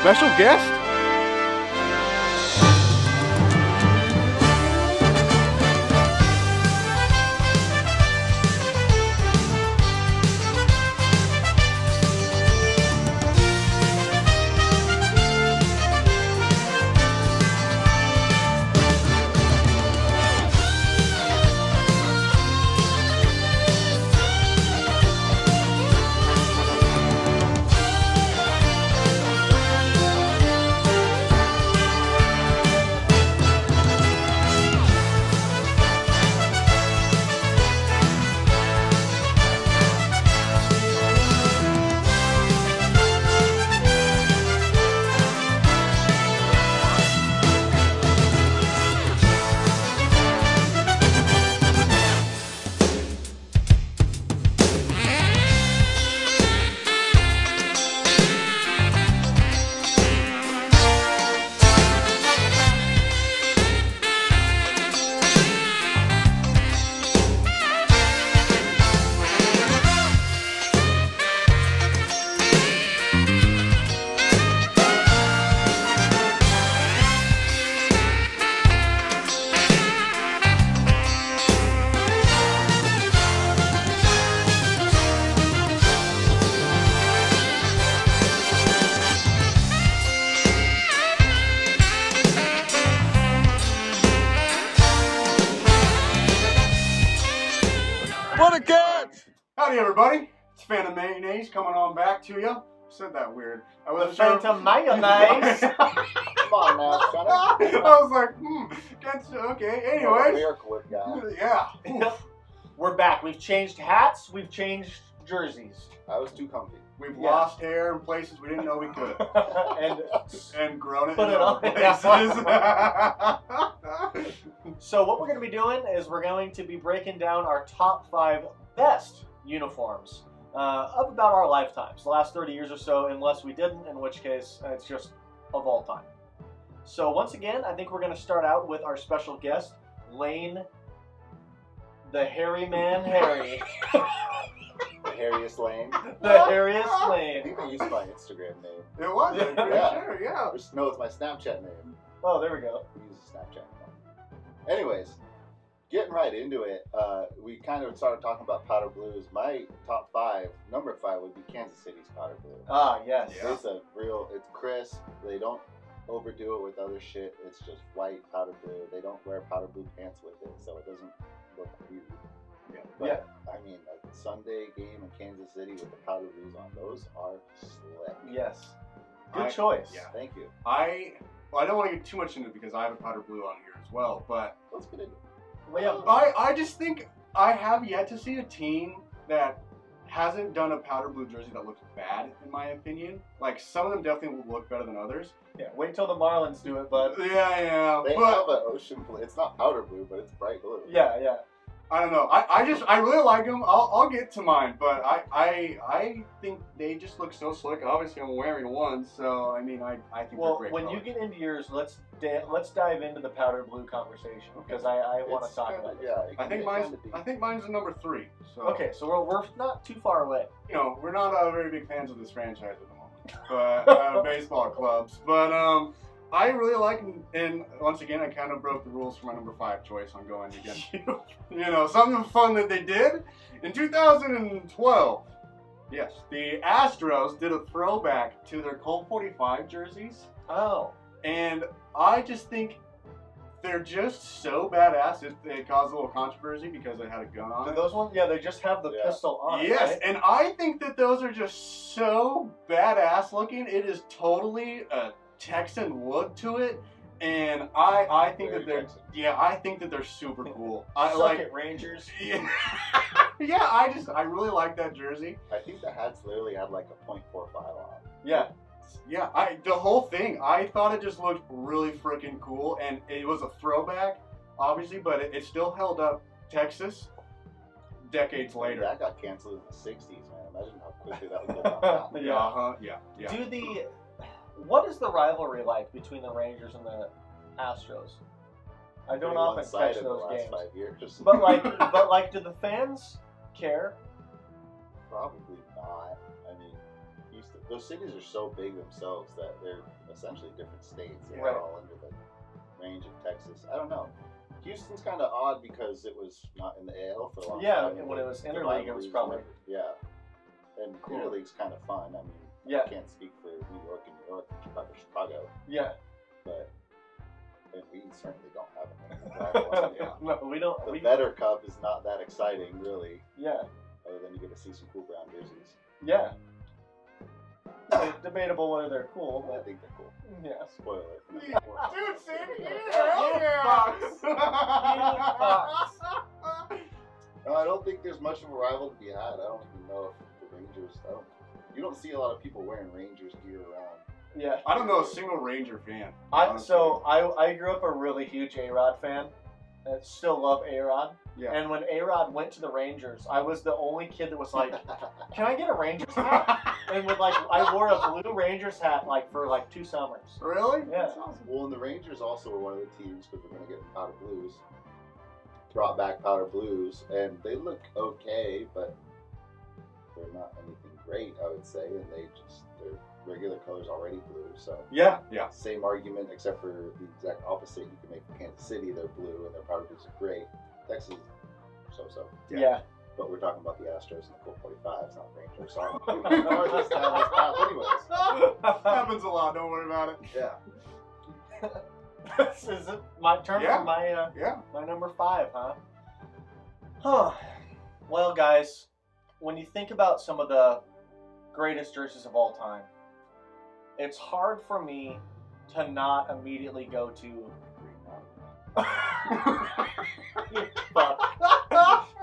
special guest? What a catch! Howdy everybody, it's Phantom Mayonnaise coming on back to you. I said that weird. I The wasn't sure. Phantom Mayonnaise. Come on now, Sonny. I was like, that's okay. Anyways. Miracle Whip guy. Yeah. We're back. We've changed hats. We've changed jerseys. I was too comfy. We've lost hair in places we didn't know we could. And grown it Put in it on. other places. So what we're going to be doing is we're going to be breaking down our top 5 best uniforms of about our lifetimes, the last 30 years or so, unless we didn't, in which case it's just of all time. So once again, I think we're going to start out with our special guest, Lane, the Hairy Man Harry. The hairiest lane. The hairiest I Lane. think I used my Instagram name. It was, I'm pretty sure, yeah. No, it's my Snapchat name. Oh, there we go. I use a Snapchat now. Anyways, getting right into it, we kind of started talking about powder blues. My top 5, number 5 would be Kansas City's powder blue. Ah, yes. Yeah. It's crisp. They don't overdo it with other shit. It's just white powder blue. They don't wear powder blue pants with it, so it doesn't look weird. Yeah. But, I mean, a Sunday game in Kansas City with the powder blues on, those are slick. Yes. Good choice. Yeah. Thank you. I don't want to get too much into it because I have a powder blue on here as well, but Let's get into it. Well, yeah. I just think I have yet to see a team that hasn't done a powder blue jersey that looks bad, in my opinion. Like, some of them definitely will look better than others. Yeah, wait till the Marlins do it, bud. Yeah. They But have an ocean blue. It's not powder blue, but it's bright blue. Yeah. I don't know. I really like them. I'll get to mine, but I think they just look so slick. Obviously, I'm wearing one, so I mean, I think they're Well, great. when you get into yours, let's dive into the powder blue conversation because I want to talk about it. Yeah, I think mine's a number 3. So Okay, so we're not too far away. you know, we're not very big fans of this franchise at the moment, but baseball clubs. But I really like, and once again, I kind of broke the rules for my number 5 choice on going against you. You know, something fun that they did in 2012. Yes, the Astros did a throwback to their Colt 45 jerseys, Oh. and I just think they're just so badass. It caused a little controversy because they had a gun on Do it. those ones? Yeah, they just have the pistol on. Yes, Right? and I think that those are just so badass looking. It is totally a Texan look to it, and I think Very that they're Texan. I think that they're super cool. I Suck like it, Rangers. yeah, I really like that jersey. I think the hats literally had like a .45 on. Yeah. Yeah, the whole thing, I thought it just looked really freaking cool, and it was a throwback, obviously, but it still held up Texas decades later. That got canceled in the 60s, man. Imagine how quickly that would go down. Yeah. What is the rivalry like between the Rangers and the Astros? I don't often catch One-sided those the last games. 5 years. But do the fans care? Probably not. I mean, you those cities are so big themselves that they're essentially different states. They're Right. all under the range of Texas. I don't know. Houston's kind of odd because it was not in the AL for a long Yeah, time. and when it was The interleague, it was rivalries probably never- yeah. And Cool. interleague's kind of fun. I mean, Yeah. I can't speak for New York and New York, Chicago, yeah. but and we certainly don't have it. Yeah. No, we don't. The We, Better Cup is not that exciting, really, yeah, other than you get to see some cool brown jerseys. yeah. It's debatable whether they're cool, I but think they're cool. yeah. Spoiler. for number Yeah. four. Dude, same here. You No, I don't think there's much of a rival to be had. I don't even know if the Rangers. You don't see a lot of people wearing Rangers gear around. Yeah. I don't know a single Ranger fan. I grew up a really huge A-Rod fan. I still love A-Rod. Yeah. And when A-Rod went to the Rangers, I was the only kid that was like, "Can I get a Rangers hat?" And with I wore a blue Rangers hat for 2 summers. Really? Yeah. That's awesome. Well, and the Rangers also were one of the teams because we're going to get Powder Blues. Brought back Powder Blues, and they look okay, but they're not anything great, I would say. And their regular color's already blue, so Yeah. Yeah. same argument, except for the exact opposite. You can make for Kansas City, they're blue, and their Powder Blues are great. Texas, so. Yeah. But we're talking about the Astros and the Colt 45s, not Rangers. So we already established that, anyways. Happens a lot. Don't worry about it. Yeah. This is it. My turn Yeah. for my Yeah. my number 5, huh? Huh. Well, guys, when you think about some of the greatest jerseys of all time, it's hard for me to not immediately go to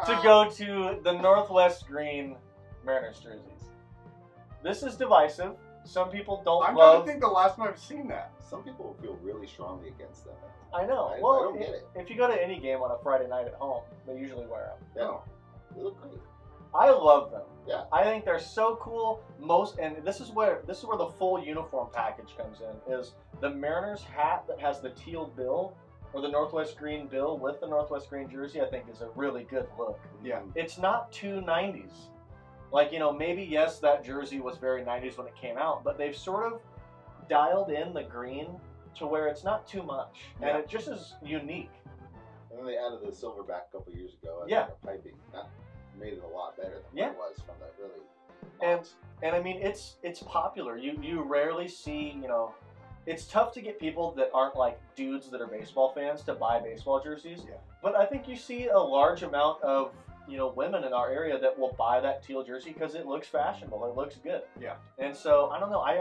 to go to the Northwest Green Mariners jerseys. This is divisive. Some people don't I'm trying love. to think the last time I've seen that. Some people feel really strongly against them. I know. I Well, don't get it. if you go to any game on a Friday night at home, they usually wear them. Yeah. No. They look great. I love them. Yeah. I think they're so cool. And this is where the full uniform package comes in. Is the Mariners hat that has the teal bill or the Northwest Green bill with the Northwest Green jersey, I think is a really good look. Yeah. It's not too 90s. Maybe yes, that jersey was very 90s when it came out, but they've sort of dialed in the green to where it's not too much, Yeah. and it just is unique. And then they added the silverback a couple years ago. As Yeah. like a piping. That made it a lot better than Yeah. what it was from the really. And I mean, it's popular. You rarely see, it's tough to get people that aren't like dudes that are baseball fans to buy baseball jerseys. Yeah. But I think you see a large amount of, women in our area that will buy that teal jersey because it looks fashionable. It looks good. Yeah. And so, I don't know. I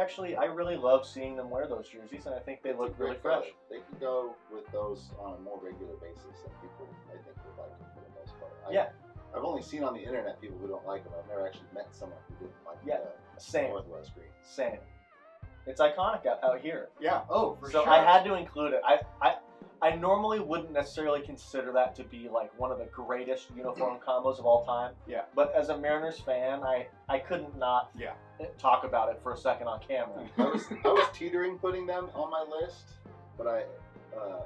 really love seeing them wear those jerseys, and I think they It's a look really great fresh. color. They can go with those on a more regular basis, and people, I think, would like them for the most part. Yeah. I've only seen on the internet people who don't like them. I've never actually met someone who didn't like Yeah. the Same. Northwest Green. Same. It's iconic out here. Yeah. Oh, for So sure. I had to include it. I normally wouldn't necessarily consider that to be like one of the greatest uniform combos of all time. Yeah. But as a Mariners fan, I couldn't not Yeah. talk about it for a second on camera. I was teetering putting them on my list, but I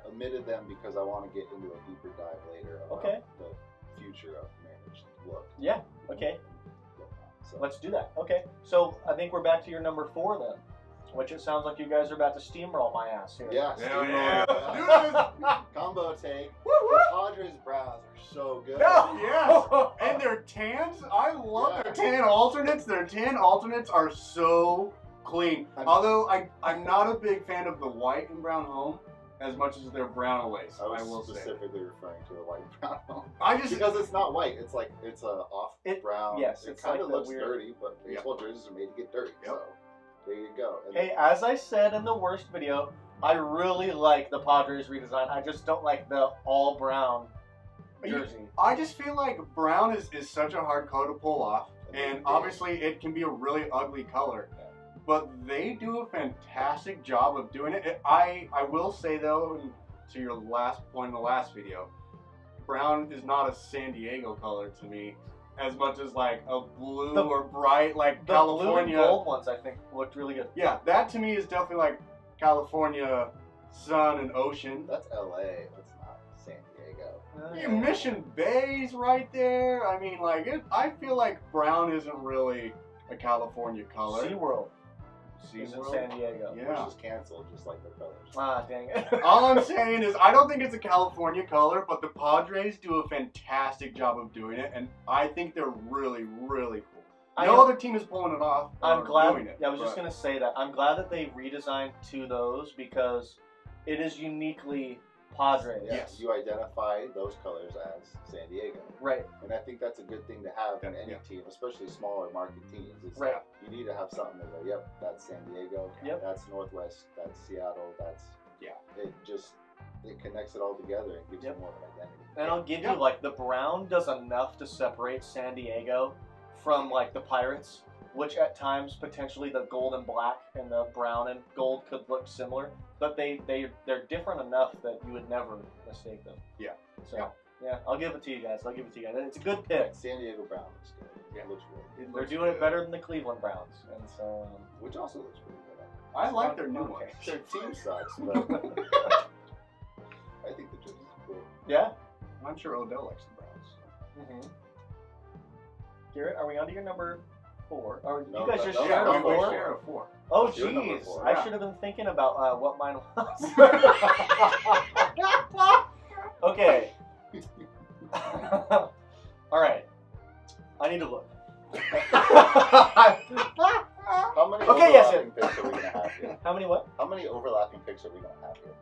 omitted them because I want to get into a deeper dive later about Okay. the future of Mariners look. Yeah. Okay. So Let's do that. Okay. So I think we're back to your number 4 then, which it sounds like you guys are about to steamroll my ass here. yeah, Hell steamroll. yeah. Combo take. Woo, The Padres Browns are so good. Yes. And their tans, I love Yeah. their tan alternates. Their tan alternates are so clean. Although I'm not a big fan of the white and brown home as much as their brown aways. I I will was say. specifically referring to the white and brown. I just Because it's not white, it's a off brown. yes, it it's kind like of the looks weird- dirty, but baseball jerseys are made to get dirty. Yep. So there you go. And Hey, as I said in the worst video, I really like the Padres redesign. I just don't like the all brown jersey. I just feel like brown is such a hard color to pull off, and obviously it can be a really ugly color. Yeah. But they do a fantastic job of doing it. I will say though, to your last point in the last video, brown is not a San Diego color to me, as much as like a blue or bright like The California. blue and gold ones, I think, looked really good. Yeah, that to me is definitely like California sun and ocean. that's LA. That's not San Diego. Yeah, Mission Bay's right there. I mean, like, I feel like brown isn't really a California color. SeaWorld is in San Diego. Yeah. Which is canceled, just like their colors. Ah, dang it. All I'm saying is, I don't think it's a California color, but the Padres do a fantastic job of doing it, and I think they're really, really cool. No other team is pulling it off. I'm glad. Doing it, I was just gonna say that. I'm glad that they redesigned to those because it is uniquely Padres. Yeah, Yes. you identify those colors as San Diego. Right. And I think that's a good thing to have in any Yeah. team, especially smaller market teams. It's, Right. You need to have something that, yep, that's San Diego, Yep. that's Northwest, that's Seattle, that's... Yeah. It connects it all together and gives Yep. you more of an identity. And I'll give Yeah. you, like, the brown does enough to separate San Diego from, like, the Pirates, which at times potentially the gold and black and the brown and gold could look similar, but they're different enough that you would never mistake them. Yeah. So yeah, I'll give it to you guys. It's a good pick. San Diego Brown looks good. Yeah. It looks really good. They're doing it better than the Cleveland Browns, and so Which also looks pretty good. I like their new Okay. ones. Their team sucks, but I think the jersey's cool. yeah. I'm sure Odell likes the Browns. Mm-hmm. Garrett, are we on to your number 4? Or No, you guys no, just no, shared no, a no, 4? no. Share a 4. Oh, You're number jeez. 4, I yeah. should have been thinking about what mine was. Okay. All right. I need to look. How many Okay, yes, overlapping picks are we gonna have here? How many what? How many overlapping picks are we gonna have here?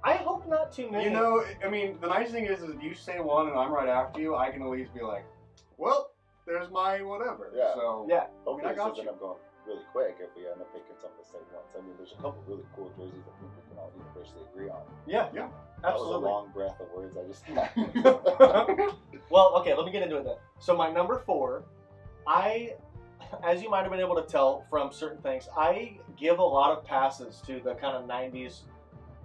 I hope not too many. You know, I mean, the nice thing is if you say one and I'm right after you, I can at least be like, well, there's my whatever. Yeah. So, Yeah. Hopefully I this got doesn't you. end up going really quick if we end up picking some of the same ones. I mean, there's a couple really cool jerseys I think we can all universally agree on. Yeah. Yeah. That was a Absolutely. long breath of words I just had. Well, okay, let me get into it then. So my number 4, as you might have been able to tell from certain things, I give a lot of passes to the kind of 90s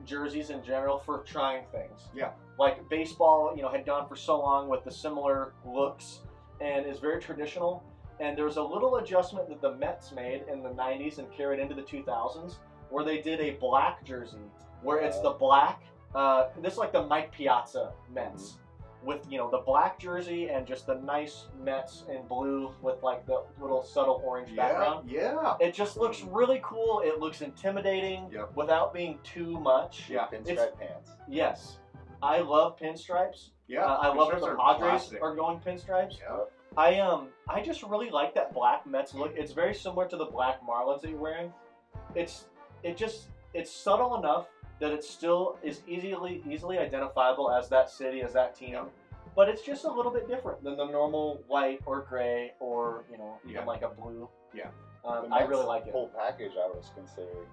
jerseys in general for trying things. Yeah. Like baseball, had gone for so long with the similar looks and is very traditional. And there was a little adjustment that the Mets made in the 90s and carried into the 2000s where they did a black jersey where it's the black, this is like the Mike Piazza Mets. With the black jersey and just the nice Mets in blue with like the little subtle orange background. Yeah. It just looks really cool. It looks intimidating without being too much. Yeah. Pinstripe pants. Yes, I love pinstripes. Yeah. I love that Pinstripes the are Padres classic. are going pinstripes. Yeah. I just really like that black Mets look. It's very similar to the black Marlins that you're wearing. It's subtle enough that it still is easily identifiable as that city, as that team. But it's just a little bit different than the normal white or gray or, even like a blue. Yeah. The I Mets really like it. whole package I was considering.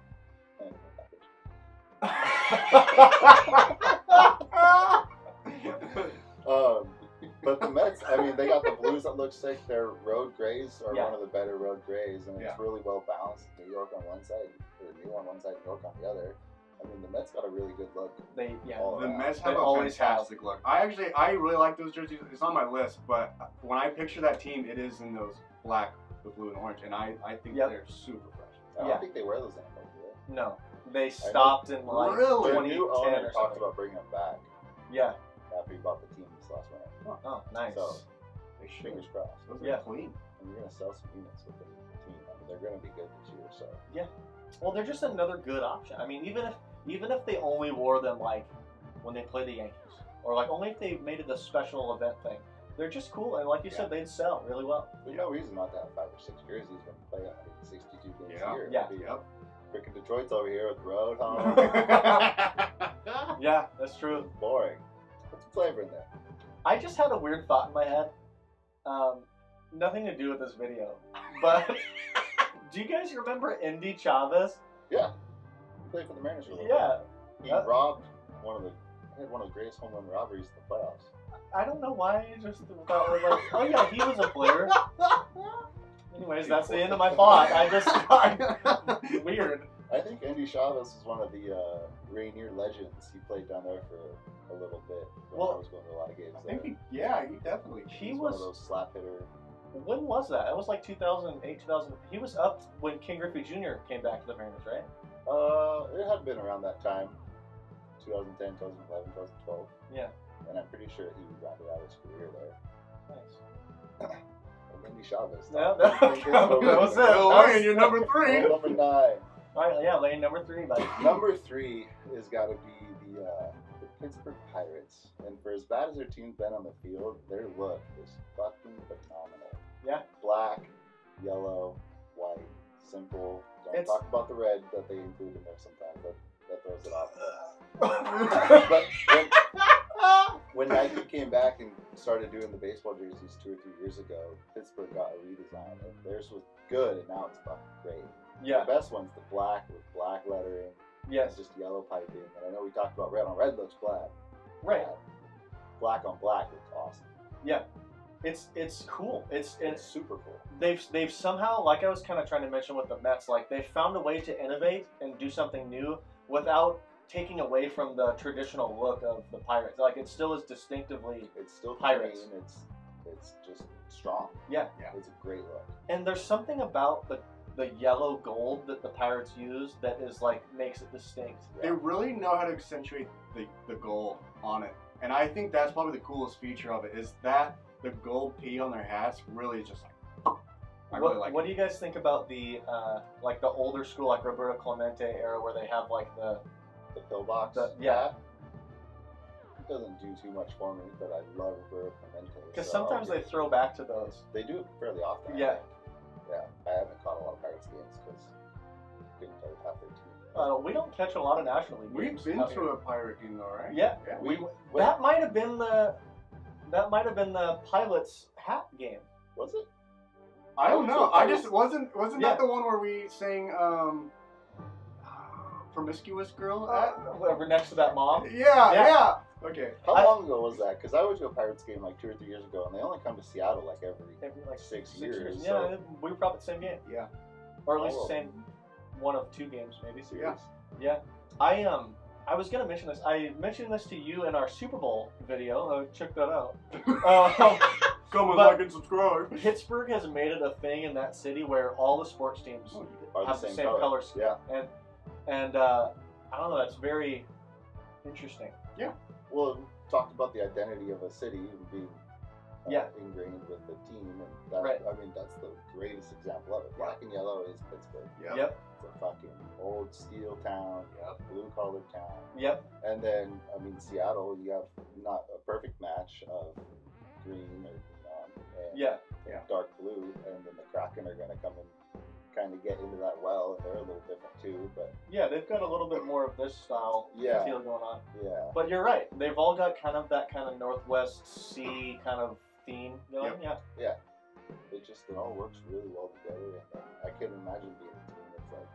But the Mets, I mean, they got the blues that look sick. Their road grays are one of the better road grays, and it's really well balanced. New York on one side, or New on one side, New York on the other. I mean, the Mets got a really good look. The Mets have They a always fantastic look. I really like those jerseys. It's on my list, but when I picture that team, it is in those black with blue and orange, and I think they're super fresh. I don't think they wear those anymore, do they? No, they stopped in like Really? Their 2010 new or owner talked something. about bringing them back Yeah. after he bought the team this last winter. Oh, nice. So, They should. fingers crossed. Those Yeah. are clean. And you're going to sell some units with the team. I mean, they're going to be good this year, so. Well, they're just another good option. I mean, even if they only wore them like when they play the Yankees, or like only if they made it a special event thing, they're just cool. And like you said, they'd sell really well. There's no reason not to have 5 or 6 jerseys when you play 162 games a year. Yeah. Yep. Freaking Detroit's over here with the road home. Yeah, that's true. Boring. Put some flavor in there. I just had a weird thought in my head. Nothing to do with this video, but do you guys remember Indy Chavis? Yeah. He played for the Mariners for a little Yeah. bit. He robbed one of the greatest home run robberies in the playoffs. I don't know why I just thought like, oh yeah, he was a player. Anyways, that's the end of my thought. I just thought weird. I think Andy Chavis is one of the Rainier legends. He played down there for a little bit when I was going to a lot of games I there. think he definitely. He's one of those slap hitter. When was that? It was like 2008, 2000. He was up when King Griffey Jr. came back to the Mariners, right? It had been around that time, 2010, 2011, 2012. Yeah. And I'm pretty sure he rounded out his career there. Nice. And Andy Chavis. Yeah, I think that was it. Bill That Wayne, you're number 3. Well, number 9. All right, yeah, lane number 3, buddy. Number 3 has got to be the Pittsburgh Pirates. And for as bad as their team's been on the field, their look is fucking phenomenal. Yeah. Black, yellow, white, simple. Don't It's- talk about the red that they include in there sometimes. That throws it off. But when Nike came back and started doing the baseball jerseys 2 or 3 years ago, Pittsburgh got a redesign. And theirs was good, and now it's fucking great. Yeah. The best one's the black with black lettering. Yes. It's just yellow piping. And I know we talked about red on red looks black. Right. Black on black looks awesome. Yeah. It's cool. It's super cool. they've somehow, like I was kind of trying to mention with the Mets, like they found a way to innovate and do something new without taking away from the traditional look of the Pirates. Like it still is distinctively, It's still Pirates. clean. It's just strong. yeah. It's a great look. And there's something about the yellow gold that the Pirates use that is like makes it distinct. They really know how to accentuate the gold on it. And I think that's probably the coolest feature of it, is that the gold P on their hats really is just like, I really like What it. do you guys think about the like the older school, like Roberto Clemente era, where they have like the pillbox. yeah. It doesn't do too much for me, but I love Roberto Clemente. Because so I'll sometimes give they it- throw back to those. They do it fairly often. I Yeah. think. Yeah. I haven't caught a lot of Pirates games because couldn't tell you half their team. We don't catch a lot of National League We've games been out to here. a Pirate game though, right? Yeah. Yeah. That might have been the Pilots hat game. Was it? I don't know. I just wasn't Yeah. that the one where we sang Promiscuous Girl at? Over next to that mom. Yeah, Yeah. yeah. Okay. How long ago was that? Because I went to a Pirates game like 2 or 3 years ago, and they only come to Seattle like every Every like 6 years. Yeah, So we were probably the same game, Yeah. or at least Oh. the same one of 2 games, maybe. Yeah. Yeah. I was gonna mention this. I mentioned this to you in our Super Bowl video. Check that out. Come and But- like and subscribe. Pittsburgh has made it a thing in that city where all the sports teams are have the same color. color scheme. Yeah. And I don't know. That's very interesting. Well, we talked about the identity of a city and being Yeah. ingrained with the team, and that, Right. I mean that's the greatest example of it. Black and yellow is Pittsburgh. Yep. It's a fucking old steel town, blue collar town. Yep. And then, I mean, Seattle, you have not a perfect match of green or neon and Yeah. dark blue, and then the Kraken are going to come and kind of get into that well, and they're a little different too, but Yeah. They've got a little bit more of this style Yeah. deal going on. yeah. But you're right. They've all got kind of that kind of Northwest Sea kind of theme going. Yep. Yeah. It all works really well together, and I can't imagine being a team that's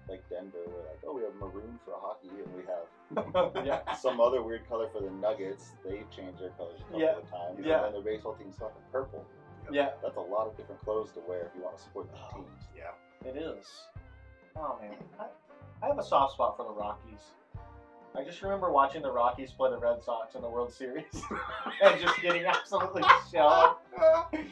like Denver, where like, oh, we have maroon for hockey, and we have Yeah. some other weird color for the Nuggets. They change their colors a couple Yeah. of times, Yeah. and their baseball team's fucking purple. Yeah. That's a lot of different clothes to wear if you want to support the teams. Yeah. It is. Oh man, I have a soft spot for the Rockies. I just remember watching the Rockies play the Red Sox in the World Series and just getting absolutely shelled.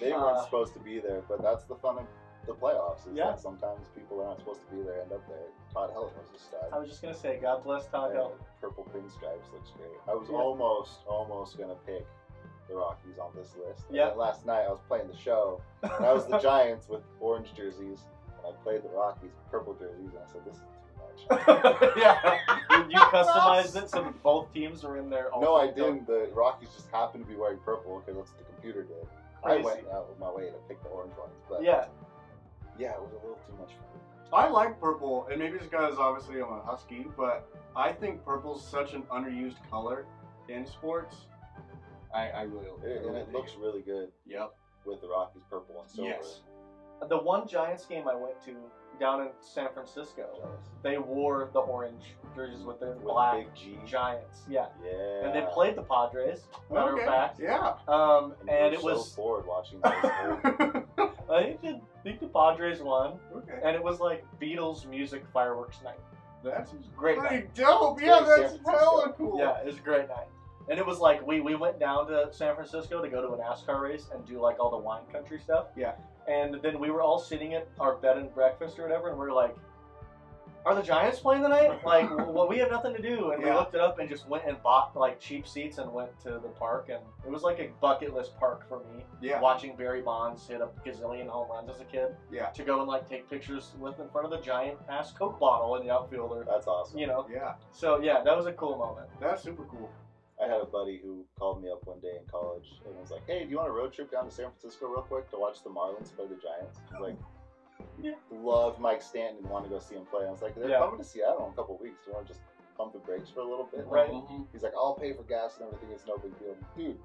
They weren't supposed to be there, but that's the fun of the playoffs. Is Yeah. that sometimes people that aren't supposed to be there end up there. Todd Helton was a stud. I was just gonna say, God bless Todd And Hill. purple pinstripes looks great. I was Yeah. almost gonna pick the Rockies on this list. And Yeah. then last night I was playing the show, and I was the Giants with orange jerseys, and I played the Rockies with purple jerseys, and I said, "This is too much." Yeah. You customized it so both teams were in there. No, I didn't. The Rockies just happened to be wearing purple because that's what the computer did. Crazy. I went out of my way to pick the orange ones, but Yeah. yeah, it was a little too much for me. I like purple, and maybe it's because obviously I'm a Husky, but I think purple's such an underused color in sports. I really And it dig looks really good Yep. with the Rockies purple and silver. Yes. The one Giants game I went to down in San Francisco, Jealous. they wore the orange jerseys with the With black big G. Giants. Yeah. Yeah. And they played the Padres, matter Okay. of fact. Yeah. And we it were was, so bored watching this. I think the Padres won, Okay. and it was like Beatles music fireworks night. That's Great pretty night. dope. Yeah, Very that's San Francisco. hella cool. Yeah, it was a great night. And it was like we went down to San Francisco to go to a NASCAR race and do like all the wine country stuff. Yeah. And then we were all sitting at our bed and breakfast or whatever, and we were like, are the Giants playing tonight? Like, well, we have nothing to do. And we Yeah. looked it up and just went and bought like cheap seats and went to the park. And it was like a bucket list park for me. Yeah. Watching Barry Bonds hit a gazillion home runs as a kid. Yeah. To go and like take pictures with in front of the giant ass Coke bottle in the outfielder. That's awesome. You know. Yeah. So yeah, that was a cool moment. That's super cool. I had a buddy who called me up one day in college and was like, "Hey, do you want a road trip down to San Francisco real quick to watch the Marlins play the Giants?" I was like, Yeah. loved Mike Stanton and wanted to go see him play. I was like, "They're Yeah. coming to Seattle in a couple weeks. Do you want to just pump the brakes for a little bit?" Right. Mhm. He's like, "I'll pay for gas and everything. It's no big deal." Dude,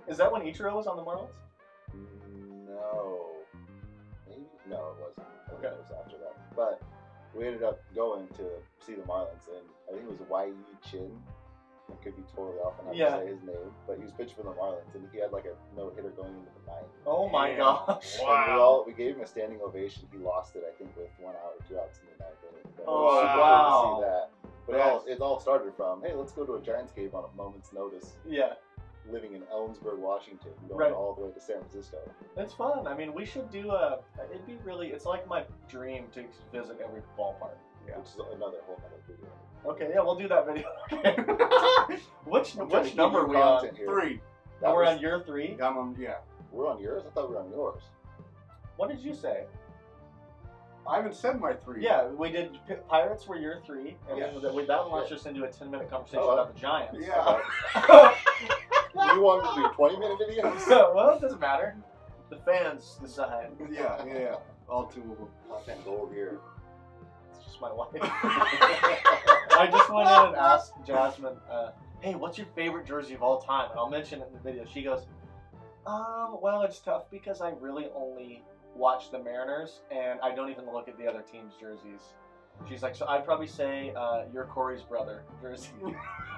Is that when Ichiro was on the Marlins? no. Maybe? No, it wasn't. I think Okay. it was after that. But we ended up going to see the Marlins, and I think it was Y.E. Chin. I could be totally off on how Yeah. to say his name, but he was pitching for the Marlins, and he had like a no-hitter going into the ninth. Oh my Damn. gosh. Wow. We gave him a standing ovation. He lost it, I think, with 1 out or 2 outs in the ninth inning. But it Oh, was super cool wow. to see that. But it all started from, hey, let's go to a Giants game on a moment's notice. Yeah. Living in Ellensburg, Washington, going Right. all the way to San Francisco. It's fun. I mean, we should do it'd be really, it's like my dream to visit every ballpark. Yeah. Which is another whole nother video. Okay, yeah, we'll do that video. which I'm trying to which keep number you are we on? content here. 3. That We're was- on year 3? Yeah. We're on yours? I thought we were on yours. What did you say? I haven't said my 3. Yeah, we did. Pirates were year 3, and Yeah. then that launched us into a 10-minute conversation Oh, about the Giants. Yeah. You wanted to do 20-minute videos? Well, it doesn't matter. The fans decide. Yeah. All 2 of them. Content gold here. It's just my wife. I just went in and asked Jasmine, hey, what's your favorite jersey of all time? And I'll mention it in the video. She goes, well, it's tough because I really only watch the Mariners, and I don't even look at the other team's jerseys. She's like, so I'd probably say you're Corey's brother jersey.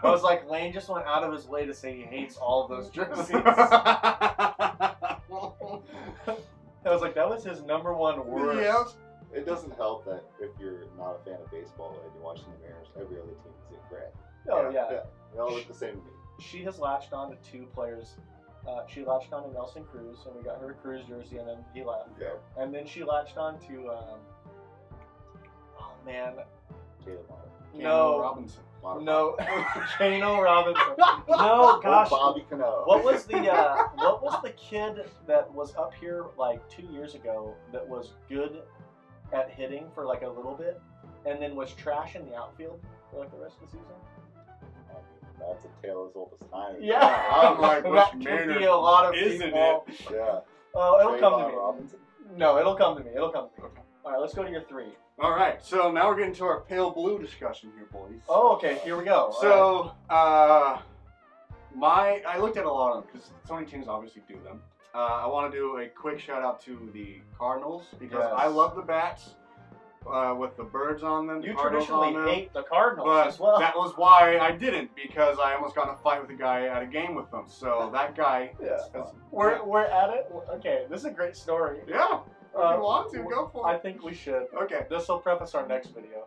I was like, Lane just went out of his way to say he hates all of those jerseys. I was like, that was his #1 worst. Yep. It doesn't help that if you're not a fan of baseball and you're watching the Mariners, every other team is in gray. Oh, yeah. They all look the same to me. She has latched on to 2 players. She latched on to Nelson Cruz, and we got her a Cruz jersey, and then he left. Yeah. And then she latched on to, oh man, Caleb Martin. no, Robinson. no, Kano Robinson. No, gosh, Bobby Cano. what was the kid that was up here like 2 years ago that was good at hitting for like a little bit, and then was trash in the outfield for like the rest of the season? That's a tale as old as time. Yeah, I'm like, which that could Mariner be a lot of isn't people. Yeah. Oh, it'll come to Trayvon me. Robinson. No, it'll come to me. It'll come to me. All right, let's go to your 3. All right, so now we're getting to our pale blue discussion here, boys. Oh, okay. Here we go. So, I looked at a lot of them because so many teams obviously do them. I want to do a quick shout out to the Cardinals because Yes. I love the bats with the birds on them. the You Cardinals traditionally on them. hate the Cardinals But as well. that was why I didn't, because I almost got in a fight with a guy at a game with them. So that guy, Yeah. is- We're at it. Okay, this is a great story. yeah. If Uh, you want to, go for I it. think we should. Okay. This will preface our next video.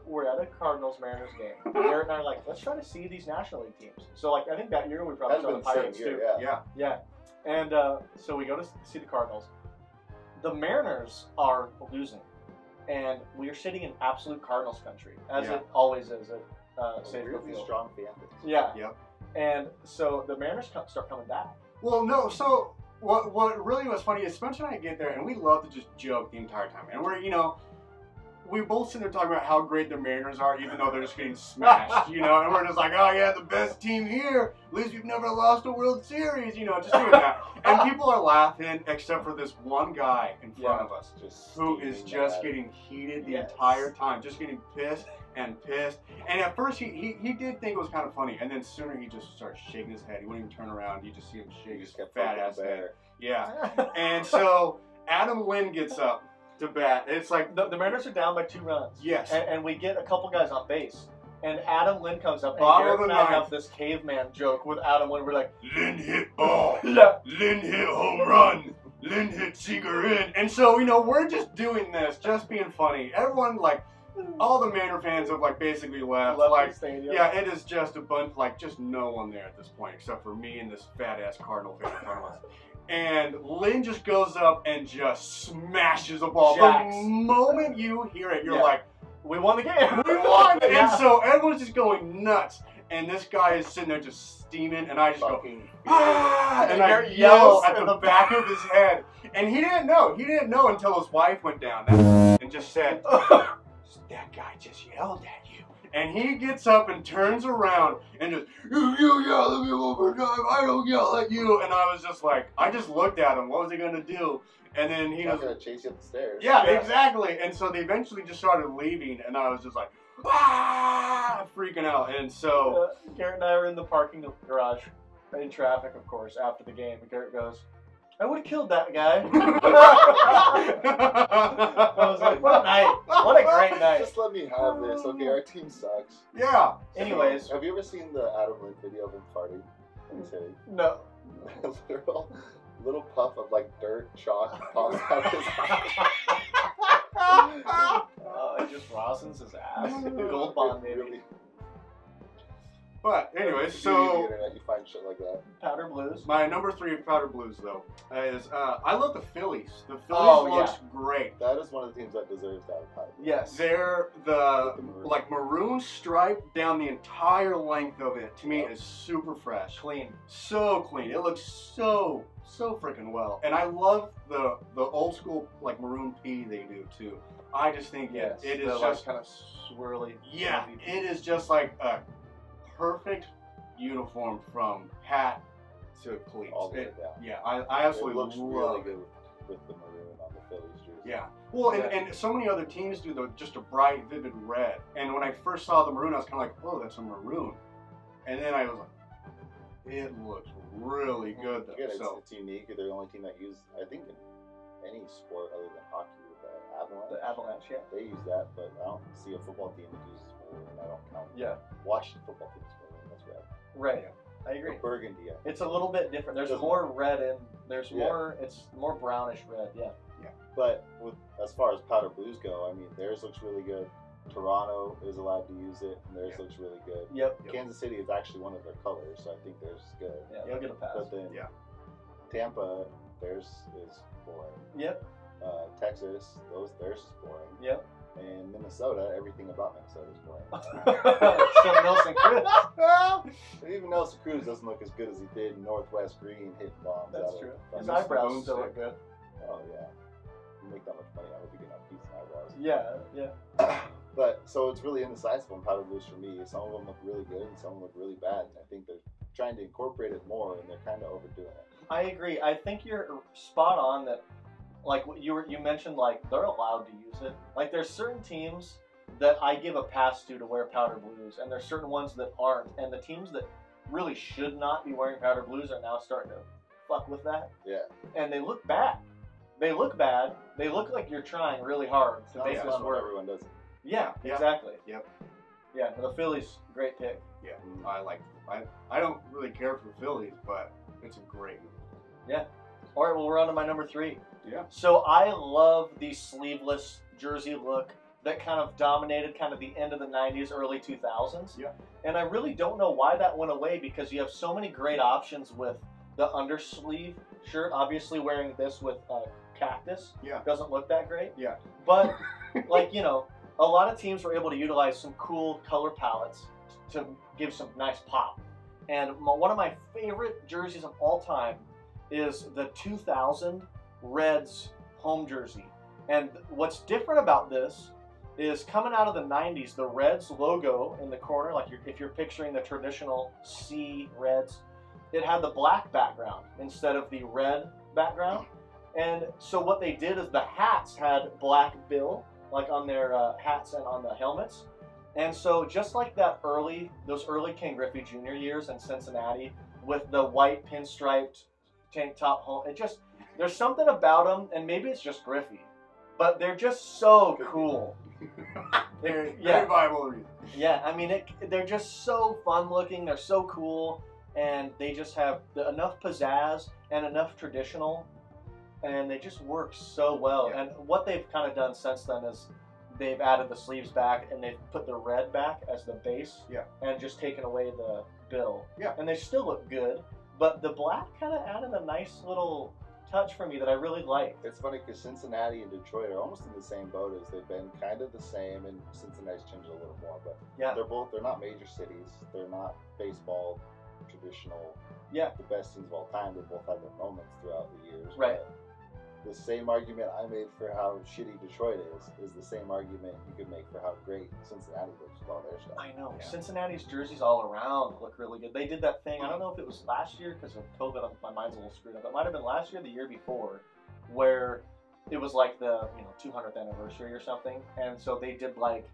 We're at a Cardinals-Mariners game. Garrett and I are like, let's try to see these National League teams. So, like, I think that year we probably That's saw been the the same Pirates year, too. yeah. Yeah. Yeah. And so we go to see the Cardinals. The Mariners are losing. And we are sitting in absolute Cardinals country, as Yeah. it always is at A Safeco really Field. strong fan base. Yeah. Yep. And so the Mariners start coming back. Well, no. So what really was funny is Spencer and I get there, and we love to just joke the entire time, and we're we both sit there talking about how great the Mariners are, even though they're just getting smashed, and we're just like, oh yeah, the best team here. At least we've never lost a World Series, just doing that. And people are laughing, except for this one guy in front of us, Just who is steaming just mad. getting heated the Yes. entire time, just getting pissed and pissed. And at first he did think it was kind of funny, and then sooner he just started shaking his head. He wouldn't even turn around. You just see him He shake his just kept fat poking ass the head. bear. Yeah. And so Adam Lynn gets up to bat. It's like, The Mariners are down by 2 runs. yes. And we get a couple guys on base. And Adam Lynn comes up, and Bottom Garrett of and the I ninth. have this caveman joke with Adam Lynn. We're like, Lynn hit ball. yeah. Lynn hit home run. Lynn hit Seager in. And so, we're just doing this, just being funny. Everyone, all the Mariner fans have, basically left. Left the stadium. Yeah, it is just a bunch, just no one there at this point, except for me and this fat-ass Cardinal fan in front of us. And Lynn just goes up and just smashes a ball. Jacks. The moment you hear it, you're Yeah. like, We won the game. We won! Yeah. And so everyone's just going nuts. And this guy is sitting there just steaming, and I just go, ah! And I yell at the back of his head. And he didn't know. He didn't know until his wife went down and just said, that guy just yelled at you. And he gets up and turns around and just, you yell at me one more time, I don't yell at you. And I was just like, I just looked at him, what was he going to do? And then he was going to chase you up the stairs. Yeah, exactly. And so they eventually just started leaving, and I was just like, ah, freaking out. And so Garrett and I were in the parking garage in traffic, of course, after the game. And Garrett goes, I would have killed that guy. I was like, what a night. What a great night. Just let me have this. Okay, our team sucks. Yeah. Anyways. Have you ever seen the Adam Link video of him farting? No. Little puff of like dirt chalk pops out his eye. It just rosens his ass. Gold bond, baby. Really, But anyways, on the so internet, you find shit like that. Powder Blues. my number 3 Powder Blues though is I love the Phillies. The Phillies looks great. That is one of the teams that deserves to have a title. Yes. They're the like maroon stripe down the entire length of it. To me, is super fresh, Clean. so clean. It looks so freaking well, and I love the old school like maroon pea they do too. I just think it is the, just kind of swirly. yeah, fluffy. it is just like a perfect uniform from hat to cleats. All the way down. Yeah, I absolutely It looks love really it. good with the maroon on the Phillies jersey. Yeah. Well, Yeah. and so many other teams do just a bright, vivid red. And when I first saw the maroon, I was kind of like, oh, that's a maroon. And then I was like, it looks really good though. Again, So it's unique. They're the only team that use, I think, in any sport other than hockey with the Avalanche. The Avalanche, yeah. They use that, but I don't see a football team that uses maroon. I don't count. Yeah. Washington football teams maroon. That's red. Right. Yeah. I agree. Or burgundy. It's a little bit different. There's Doesn't more red in. There's Yeah. more. It's more brownish red. Yeah. But as far as powder blues go, I mean, theirs looks really good. Toronto is allowed to use it, and theirs looks really good. Yep. Kansas City is actually one of their colors, so I think theirs is good. Yeah. They'll get a pass. But then Yeah. Tampa, theirs is boring. Yep. Texas, theirs is boring. Yep. And Minnesota, everything about Minnesota is boring. So Nelson Cruz. And even Nelson Cruz doesn't look as good as he did in Northwest Green hitting bombs. That's out true. Of, His That's eyebrows the still boomstick. look good. Oh yeah, you make that much money, I hope you get enough decent eyebrows. Yeah. Yeah. But so it's really indecisive on powder blues for me. Some of them look really good, and some of them look really bad. And I think they're trying to incorporate it more, and they're kind of overdoing it. I agree. I think you're spot on that. Like you mentioned, like they're allowed to use it. Like there's certain teams that I give a pass to wear powder blues, and there's certain ones that aren't. And the teams that really should not be wearing powder blues are now starting to fuck with that. Yeah. And they look bad. They look bad. They look like you're trying really hard to make this Not work. everyone does it. Yeah, Yeah. exactly. Yep. Yeah, the Phillies, great pick. Yeah, I don't really care for the Phillies, but it's a great. All right, well, we're on to my number 3. Yeah. So I love the sleeveless jersey look that kind of dominated kind of the end of the 90s, early 2000s. Yeah. And I really don't know why that went away because you have so many great options with the undersleeve shirt. Obviously, wearing this with cactus doesn't look that great. Yeah. But, like, you know, a lot of teams were able to utilize some cool color palettes to give some nice pop. And one of my favorite jerseys of all time is the 2000 Reds home jersey. And what's different about this is coming out of the 90s, the Reds logo in the corner, like if you're picturing the traditional C Reds, it had the black background instead of the red background. And so what they did is the hats had black bill, like on their hats and on the helmets. And so just like those early Ken Griffey Jr. years in Cincinnati with the white pinstriped tank top home, there's something about them, and maybe it's just Griffey, but they're just so cool. Very viable reason. Yeah, I mean, they're just so fun looking, they're so cool, and they just have enough pizzazz and enough traditional, and they just work so well. Yeah. And what they've kind of done since then is they've added the sleeves back, and they've put the red back as the base, and just taken away the bill. Yeah. And they still look good, but the black kind of added a nice little touch for me that I really liked. It's funny because Cincinnati and Detroit are almost in the same boat as they've been kind of the same, and Cincinnati's changed a little more, but Yeah. they're not major cities. They're not baseball traditional. Yeah. The best teams of all time. They both had their moments throughout the years. Right. But the same argument I made for how shitty Detroit is the same argument you could make for how great Cincinnati looks with all their stuff. I know. Yeah. Cincinnati's jerseys all around look really good. They did that thing, I don't know if it was last year because of COVID, my mind's a little screwed up. It might have been last year or the year before, where it was like the 200th anniversary or something. And so they did like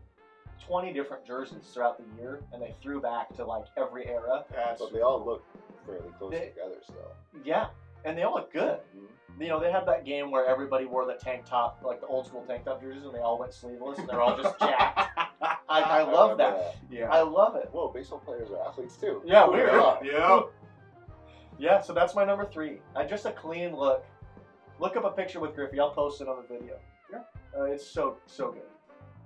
20 different jerseys throughout the year, and they threw back to like every era. But they all look fairly close They- together still. Yeah, and they all look good. Mhm. They had that game where everybody wore the tank top, like the old school tank top jerseys, and they all went sleeveless, and they're all just jacked. I love that. Yeah. I love it. Whoa, baseball players are athletes too. Yeah, Who weird. they are. Yeah. Yeah, so that's my number 3. Just a clean look. Look up a picture with Griffey. I'll post it on the video. Yeah. It's so good.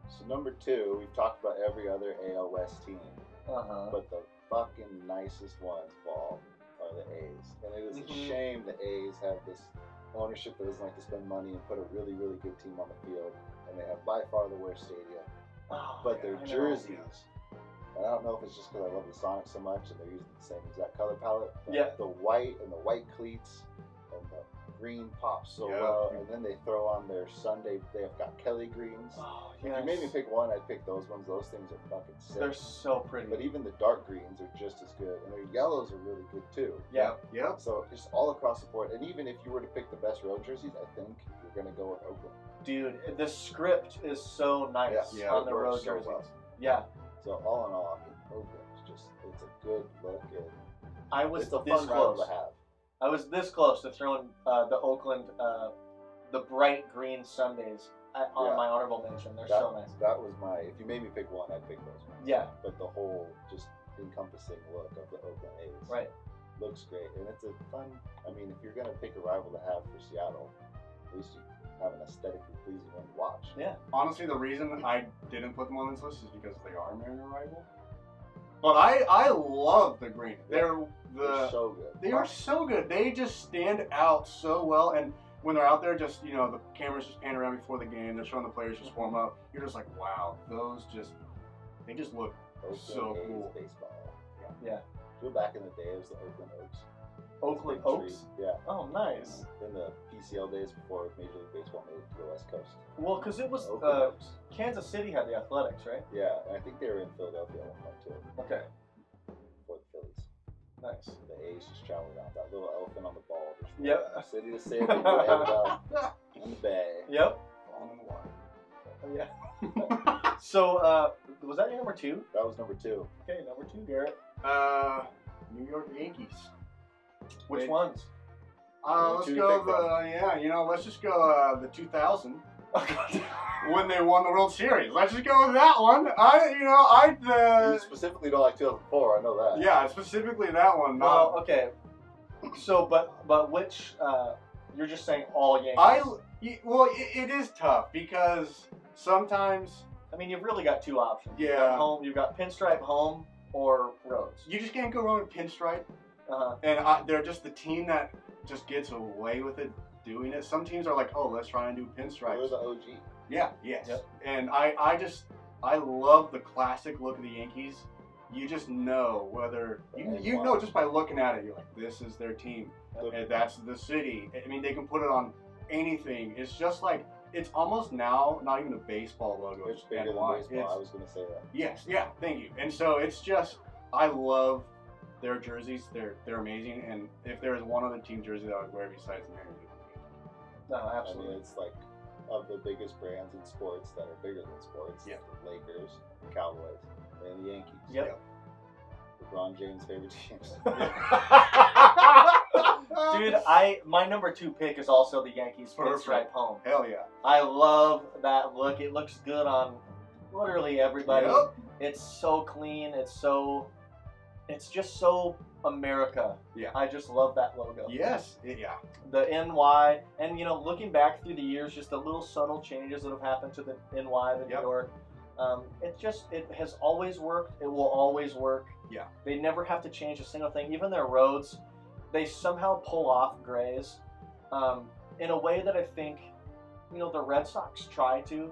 So number 2, we've talked about every other AL West team, Uh-huh. but the fucking nicest ones of all are the A's. And it is a Mhm. shame the A's have this ownership that doesn't like to spend money and put a really, really good team on the field. And they have by far the worst stadium. Oh, But their I know. jerseys, and I don't know if it's just because I love the Sonics so much and they're using the same exact color palette. But Yeah. the white and the white cleats and the green pops so Yeah. well. And then they throw on their Sunday, they've got Kelly greens. Oh, If you made me yes. pick one, I'd pick those ones. Those things are fucking sick. They're so pretty. But even the dark greens are just as good. And their yellows are really good too. Yeah. Yep. So just all across the board. And even if you were to pick the best road jerseys, I think you're going to go with Oakland. Dude, the script is so nice Yeah, on it the works road so jerseys. well. Yeah. So all in all, I mean, Oakland's just, it's a good look. And I was it's a this fun rival close. to have. I was this close to throwing the Oakland, the bright green Sundays on Yeah. my honorable mention. They're That, so nice. that was my, if you made me pick one, I'd pick those ones. Yeah. But the whole just encompassing look of the Oakland A's Right. looks great. And it's a fun, I mean, if you're going to pick a rival to have for Seattle, at least you have an aesthetically pleasing one to watch. Yeah. Honestly, the reason I didn't put them on this list is because they are Mariner rival. But I love the green. They're They're so good. They are so good. They just stand out so well. And when they're out there, just the cameras just pan around before the game. They're showing the players just warm up. You're just like, wow, they just look Oakland so A's cool. baseball. Yeah. Go back in the day, it was the Oakland Oaks. Oakland Big Oaks? tree. Yeah. Oh, nice. In the PCL days before Major League Baseball made it to the West Coast. Well, because it was Oakland Oaks. Kansas City had the Athletics, right? Yeah, and I think they were in Philadelphia at one point too. Okay. For the Phillies. Nice. The A's just travel around. That little elephant on the ball. Just Yep. rolling from city to city, down in the bay. Yep. falling in the water. Yeah. So, was that your number 2? That was number 2. Okay, number 2, Garrett. New York Yankees. Which Big- ones? Let's Two to go pick from. let's just go the 2000 when they won the World Series. Let's just go with that one. You specifically don't like 2004, I know that. Yeah, specifically that one. Well, okay. So, but which? You're just saying all Yankees. It is tough because sometimes I mean, you've really got 2 options. You've Yeah. got home. You've got pinstripe home or roads. you just can't go wrong with pinstripe, Uh-huh. and they're just the team that just gets away with it doing it. Some teams are like, oh, let's try and do They're pinstripes. the OG. Yeah, yes. Yep. And I love the classic look of the Yankees. You just know whether you know just by looking at it, you're like, this is their team. And that's the city. I mean, they can put it on anything. It's just like it's almost now not even a baseball logo. It's bigger than NY. baseball. It's- I was going to say that. Yes, yeah, thank you. And so it's just I love their jerseys. They're amazing. And if there is one other team jersey that I would wear besides the Mariners, it would be No, I mean, absolutely. it's like of the biggest brands in sports that are bigger than sports. Yeah. The Lakers, the Cowboys, and the Yankees. Yep. LeBron James' favorite teams. Dude, my number 2 pick is also the Yankees Perfect. pinstripe home. Hell yeah. I love that look. It looks good on literally everybody. Yep. It's so clean. It's just so America. Yeah. I just love that logo. Yes. Yeah. The NY, and looking back through the years, just the little subtle changes that have happened to the NY, the New Yep. York. It has always worked. It will always work. Yeah. They never have to change a single thing. Even their roads, they somehow pull off grays. in a way that I think, the Red Sox try to,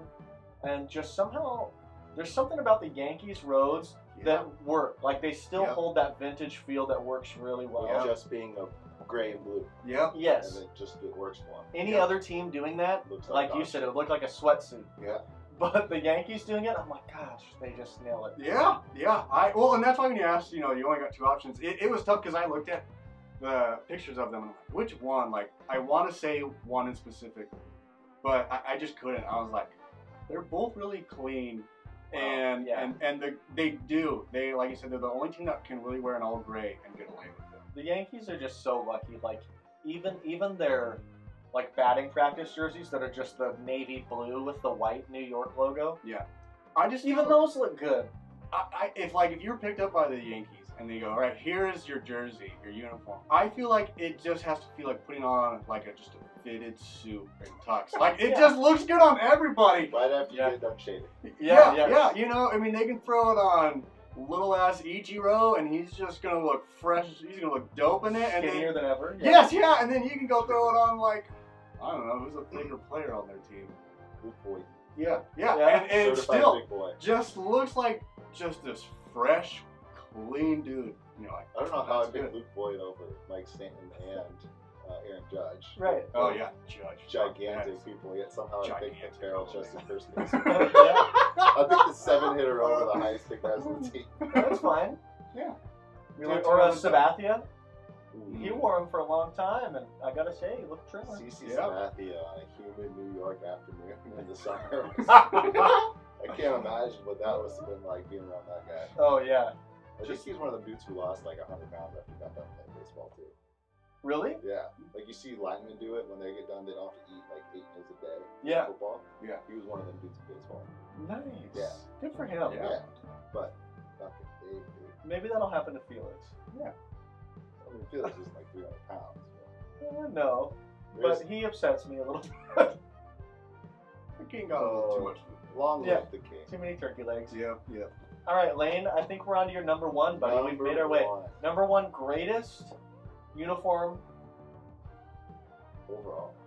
and just somehow there's something about the Yankees roads that work. Like they still hold that vintage feel that works really well. Just being a gray and blue. Yeah. Yes. And it works for them. Any other team doing that, Looks like you awesome. said, it would look like a sweatsuit. Yeah. But the Yankees doing it, I'm like, gosh, they just nail it. Yeah. And that's why when you asked, you only got 2 options. It was tough because I looked at the pictures of them and I'm like, which one? Like, I want to say one in specific, but I just couldn't. I was like, they're both really clean. And they like you said, they're the only team that can really wear an all gray and get away with it. The Yankees are just so lucky. Like even their like batting practice jerseys that are just the navy blue with the white New York logo. Yeah, even those look good. If you were picked up by the Yankees and they go, all right, here is your jersey, your uniform. I feel like it just has to feel like putting on like just a fitted suit and tux. Like it just looks good on everybody. Right after you get done shaving. Yeah. They can throw it on little ass Ichiro and he's just gonna look fresh. He's gonna look dope in it. Skinnier than ever. Yes, and then you can go throw it on like, I don't know, who's a bigger player on their team. Luke Boyd. Yeah. And it still big boy. just looks like just this fresh, clean dude. I don't know how I picked Luke Boyd over Mike Stanton and Aaron Judge. Right. Oh yeah, Judge. Gigantic people, yet somehow I picked the barrel chested first base. Yeah. I picked the 7-hitter over the highest pick guys on the team. That's fine. Yeah. Or Sabathia. He wore them for a long time, and I gotta say, he looked trim. CC Sabathia on a humid New York afternoon in the summer. I can't imagine what that must have been like being around that guy. Oh yeah. I think he's one of the dudes who lost like 100 pounds after he got done playing baseball too. Really? Yeah. Like you see linemen do it when they get done, they don't have to eat like 8 meals a day. Yeah. Football. Yeah. He was one of them dudes in baseball. Nice. Yeah. Good for him. Yeah. But fucking big dude. Maybe that'll happen to Felix. Yeah. I mean, Felix is like 300 pounds. No. There's- But he upsets me a little bit. The king got a little too much food. Long live the king. Too many turkey legs. Yeah. All right, Lane, I think we're on to your number one, buddy. We've made our way. Number 1. Number one greatest uniform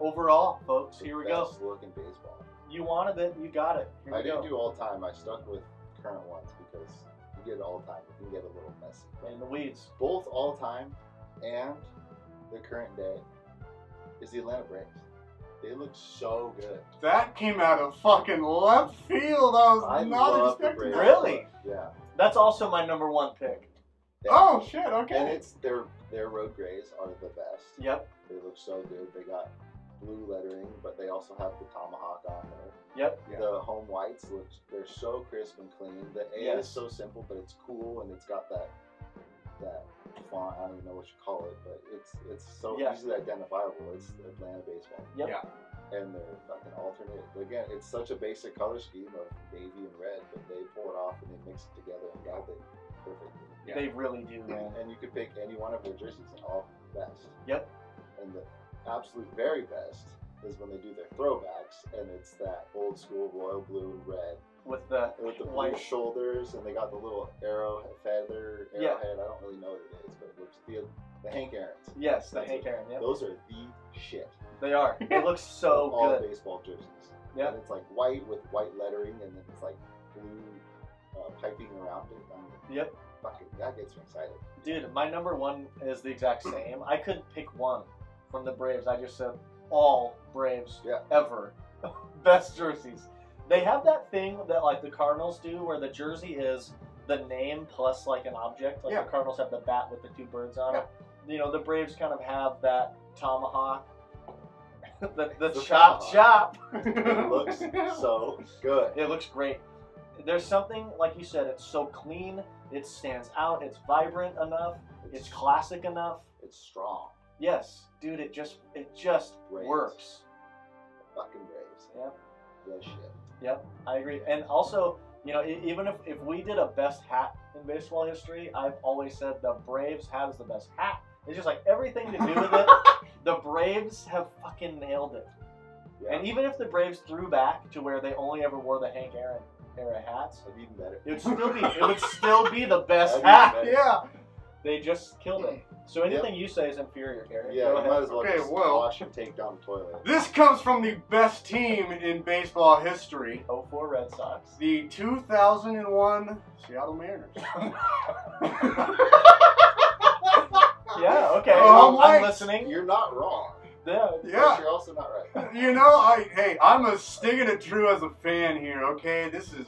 overall, folks. Here we go. Best looking baseball. You wanted it, you got it. Here I we go. didn't do all time. I stuck with current ones because you get all time. It can get a little messy. But In the weeds. both all time and the current day is the Atlanta Braves. They look so good. That came out of fucking left field. I was not love the expecting Braves. that. Really? Yeah. That's also my number one pick. Oh shit! Okay. And it's their road grays are the best. Yep. They look so good. They got blue lettering, but they also have the tomahawk on there. Yep. Yeah. The home whites they're so crisp and clean. The A is so simple, but it's cool and it's got that font. I don't even know what you call it, but it's so easily identifiable. It's Atlanta baseball. Yep. Yeah. And they're fucking alternate. Again, it's such a basic color scheme of navy and red, but they pull it off and they mix it together and got it perfectly. Yeah. They really do, man. And you could pick any one of their jerseys and all best. Yep. And the absolute very best is when they do their throwbacks, and it's that old school royal blue and red With the blue white. shoulders, and they got the little arrowhead. I don't really know what it is, but it looks the Hank Aaron's. Yes, the That's Hank it. Aaron. Yep. Those are the shit. They are. They look so All good. baseball jerseys. Yep. And it's like white with white lettering, and then it's like blue piping around it. I mean, Yep. fucking, that gets me excited. Dude, my number one is the exact same. I couldn't pick one from the Braves. I just said all Braves ever. Best jerseys. They have that thing that like the Cardinals do where the jersey is the name plus like an object. Like the Cardinals have the bat with the 2 birds on it. You know, the Braves kind of have that tomahawk. the chop. It looks so good. It looks great. There's something, like you said, it's so clean, it stands out, it's vibrant enough, it's classic enough. It's strong. Yes, dude, it just Braves. works. Fucking Braves. Yep. The shit. Yep, I agree. And also, you know, even if we did a best hat in baseball history, I've always said the Braves hat is the best hat. It's just like everything to do with it. The Braves have fucking nailed it. Yeah. And even if the Braves threw back to where they only ever wore the Hank Aaron era hats, That'd be even better. it would still be the best That'd be hat. better. Yeah. They just killed it. So anything you say is inferior, Gary. Yeah, Go you ahead. might as well Okay, just well- wash and take down the toilet. This comes from the best team in baseball history. 04 Red Sox. The 2001 Seattle Mariners. Yeah, okay. Oh, I'm Mike. listening. You're not wrong. Yeah. Yeah. But you're also not right. You know, I'm a sticking it true as a fan here, okay? This is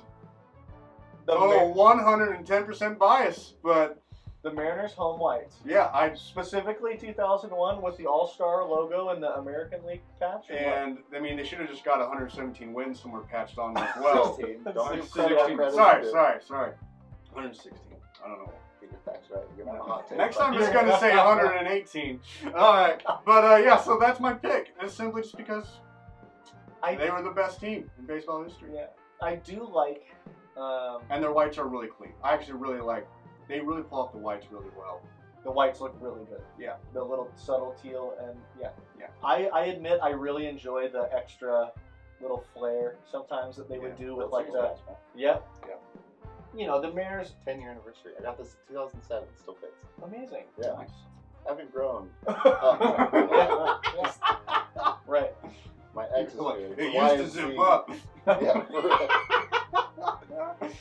The, total 110% bias, but the Mariners home whites. yeah, Specifically 2001 with the All-Star logo and the American League patch. or what? and I mean, they should have just got 117 wins somewhere patched on as well. 16. Don't give 16. credit where Sorry, credit is due. 116. I don't know. Get your facts right. You're gonna have a hot take. Next time I'm just Yeah. gonna say 118. Alright, but yeah, so that's my pick. It's simply just because they were the best team in baseball history. Yeah, I do like. And their whites are really clean. I actually really like, they really pull off the whites really well. The whites look really good. Yeah. The little subtle teal and yeah. Yeah. I admit I really enjoy the extra little flair sometimes that they would do with like the. Yep. Yeah. You know, the Mariners. 10-year anniversary. I got this in 2007. Still fits. Amazing. Yeah. Nice. Haven't grown. Right. My ex is Like, here. it Why used to is zip he- up. Yeah, for real.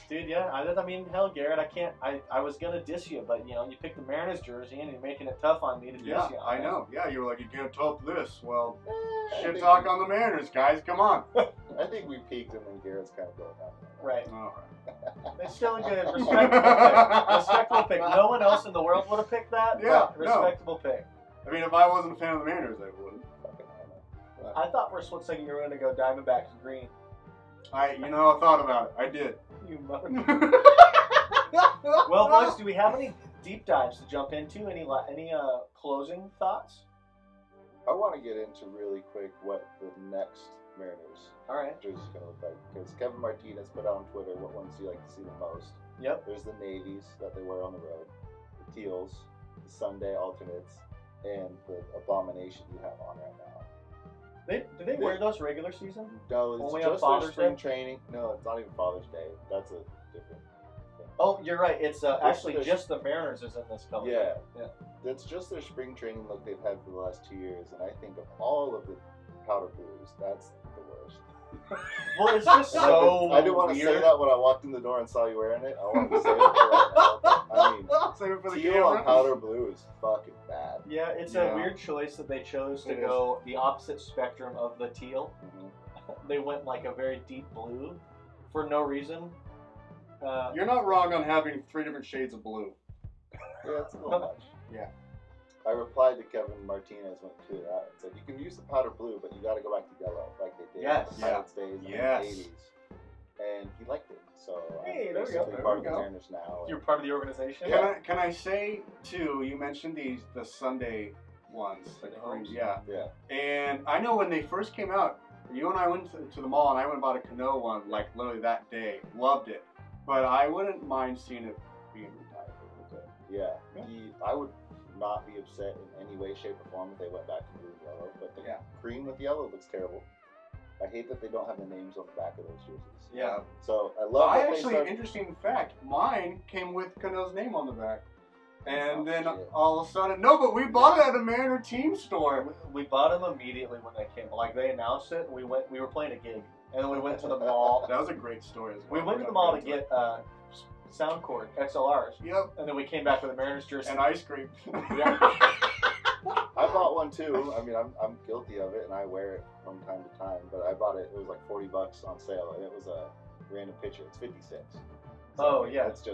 Dude, yeah. I mean, hell, Garrett, I can't. I was gonna diss you, but you know, you picked the Mariners jersey and you're making it tough on me to diss Yeah, you. on I it. know. Yeah, you were like, you can't top this. Well, I shit think talk we- on the Mariners, guys. Come on. I think we peaked and then Garrett's kind of going down. Right. All It's still a good, respectable pick. Respectable pick. No one else in the world would have picked that. Yeah, but no. respectable pick. I mean, if I wasn't a fan of the Mariners, I wouldn't. Fucking I know. I thought for a split second you were going to go Diamondbacks green. I thought about it. I did. You mother. Well, boys, do we have any deep dives to jump into? Any closing thoughts? I want to get into really quick what the next Mariners All right. jersey is going to look like. Because Kevin Martinez put on Twitter what ones you like to see the most. Yep. There's the navies that they wear on the road, the teals, the Sunday alternates, and the abomination you have on right now. Did they wear those regular season? No, it's Only on just Father's their spring Day? training. No, it's not even Father's Day. That's a different thing. Oh, you're right. It's actually there's- just the Mariners is in this color. Yeah. Yeah. That's just their spring training look they've had for the last 2 years, and I think of all of the powder blues, that's the worst. Well, it's just And so I didn't want to say weird. that when I walked in the door and saw you wearing it. I wanted to say it right now. But, I mean, Save it for the teal on camera. powder blue is fucking bad. Yeah, it's Yeah. a weird choice that they chose to It go the opposite spectrum of the teal. Mhm. They went like a very deep blue for no reason. You're not wrong on having 3 different shades of blue. Yeah, it's a little much. Yeah. I replied to Kevin Martinez when he tweeted out and said, you can use the powder blue, but you got to go back to yellow like they did Yes. in the Pirates days Yes. in the 80s. And he liked it. So Hey, I'm there we go. basically There part we of the go. Mariners now. You're part of the organization. Can I say too? You mentioned the Sunday ones, Sunday the homes. yeah. Yeah. And I know when they first came out, you and I went to the mall and I went and bought a Cano one like literally that day. Loved it, but I wouldn't mind seeing it being retired a little bit. Yeah. Yeah. I would not be upset in any way, shape, or form if they went back to blue and yellow. But the Yeah. green with yellow looks terrible. I hate that they don't have the names on the back of those jerseys. Yeah. So I love I that they actually, started. interesting fact, mine came with Cano's name on the back. And Oh, then shit. all of a sudden, no, but we bought it at a Mariner team store. We bought them immediately when they came. Like they announced it, and we were playing a gig, and then we went to the mall. That was a great story as We well. went to the mall to get sound cord XLRs, Yep, and then we came back with a Mariners jersey. and ice cream. I bought one too. I mean, I'm guilty of it, and I wear it from time to time. But I bought it. It was like $40 on sale, and it was a random picture. It's 56. Oh, yeah. It's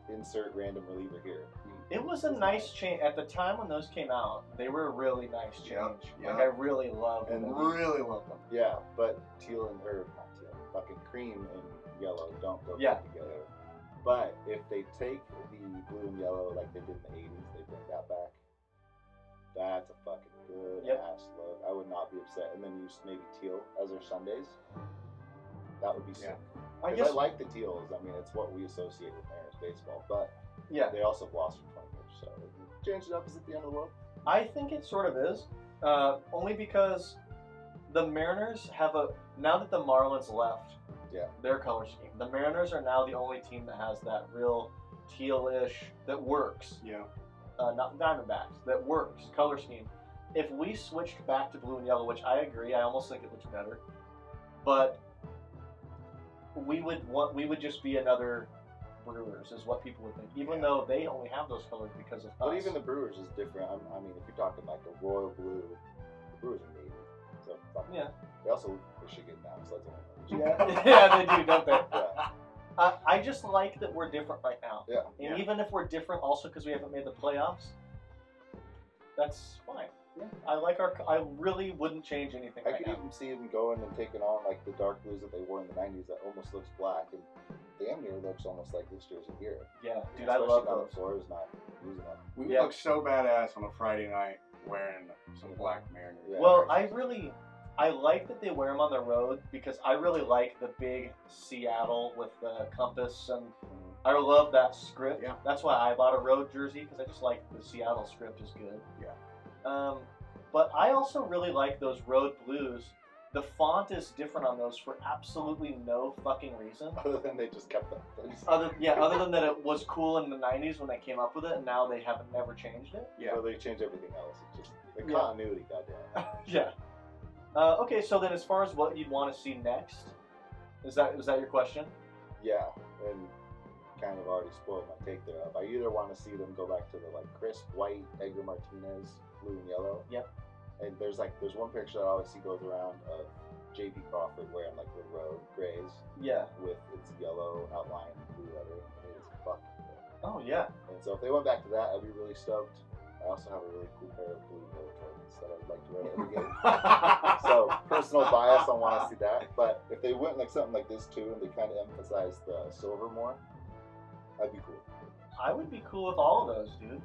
insert random reliever here. It was a nice change at the time when those came out. They were a really nice change. Yep, Like yep. I really loved And them. really love them. Yeah, but teal and not teal, fucking cream and yellow don't go Yeah. together. But if they take the blue and yellow like they did in the 80s, they bring that back. That's a fucking good Yep. ass look. I would not be upset. And then use maybe teal as their Sundays. That would be sick. I Because guess. I like the teals. I mean, it's what we associate with Mariners baseball. But Yeah. they also have lost for 20 years. So change it up. Is it the end of the world? I think it sort of is. Only because the Mariners have now that the Marlins left Yeah. their color scheme, the Mariners are now the only team that has that real tealish that works. Yeah. not the Diamondbacks, that works, color scheme. If we switched back to blue and yellow, which I agree, I almost think it looks better, but we would just be another Brewers, is what people would think, even though they only have those colors because of But us. even the Brewers is different. I mean, if you're talking like a royal blue, the Brewers are navy. So Yeah. They also Michigan now, so that's only Yeah, yeah, they do, don't they? Yeah. I just like that we're different right now. Yeah. And even if we're different also because we haven't made the playoffs, that's fine. Yeah. I really wouldn't change anything I right could now. even see them going and taking on like the dark blues that they wore in the '90s that almost looks black, and damn near looks almost like this jersey here. Yeah, dude, I Especially love now those. that Florida's not using them. We would Yeah. look so badass on a Friday night wearing some black Mariners. Yeah. Well, I like that they wear them on the road because I really like the big Seattle with the compass, and I love that script. Yeah. That's why I bought a road jersey because I just like the Seattle script is good. Yeah. But I also really like those road blues. The font is different on those for absolutely no fucking reason. Other than they just kept them. Other than that it was cool in the 90s when they came up with it, and now they haven't never changed it. Yeah. So they changed everything else. It's just the Yeah. continuity, goddamn. Yeah. Okay, so then as far as what you'd want to see next, is that your question? Yeah, and kind of already spoiled my take there. I either want to see them go back to the like crisp white Edgar Martinez blue and yellow. Yep. And there's one picture that I always see goes around of J.P. Crawford wearing like the road grays Yeah. with its yellow outline and blue letter. It is fucking good. Oh yeah. And so if they went back to that, I'd be really stoked. I also have a really cool pair of blue and yellow Jordans that I'd like to wear every game. So personal bias, I want to see that. But if they went like something like this too, and they kind of emphasized the silver more, I'd be cool. I would be cool with all of those, dude.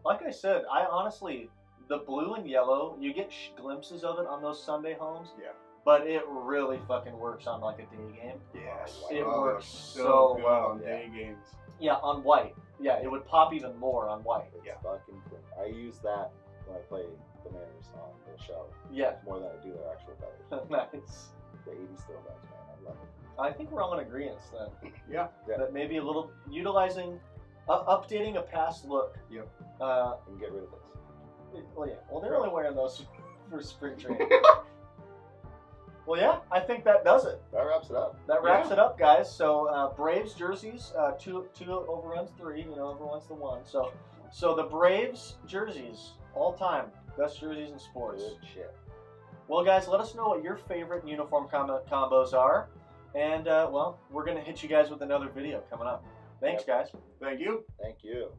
Like I said, I honestly, the blue and yellow, you get glimpses of it on those Sunday homes. Yeah. But it really fucking works on like a day game. Yes. It Oh, works so so good well. on day games. Yeah, on white. Yeah, it would pop even more on white. It's fucking cool. I use that when I play the Mariners on the show Yeah. more than I do their actual colors. Nice. The 80s throwbacks, man. I love it. I think we're all in agreement then. Yeah. Yeah. That maybe a little utilizing, updating a past look. Yep. And get rid of this. Well, yeah. Well, they're only wearing those for spring training. Well, yeah. I think that does it. That wraps it up. That wraps it up, guys. So Braves jerseys, two overruns three. Overruns the one. So the Braves jerseys, all time best jerseys in sports. Good shit. Well, guys, let us know what your favorite uniform combos are, and well, we're gonna hit you guys with another video coming up. Thanks, guys. Thank you. Thank you.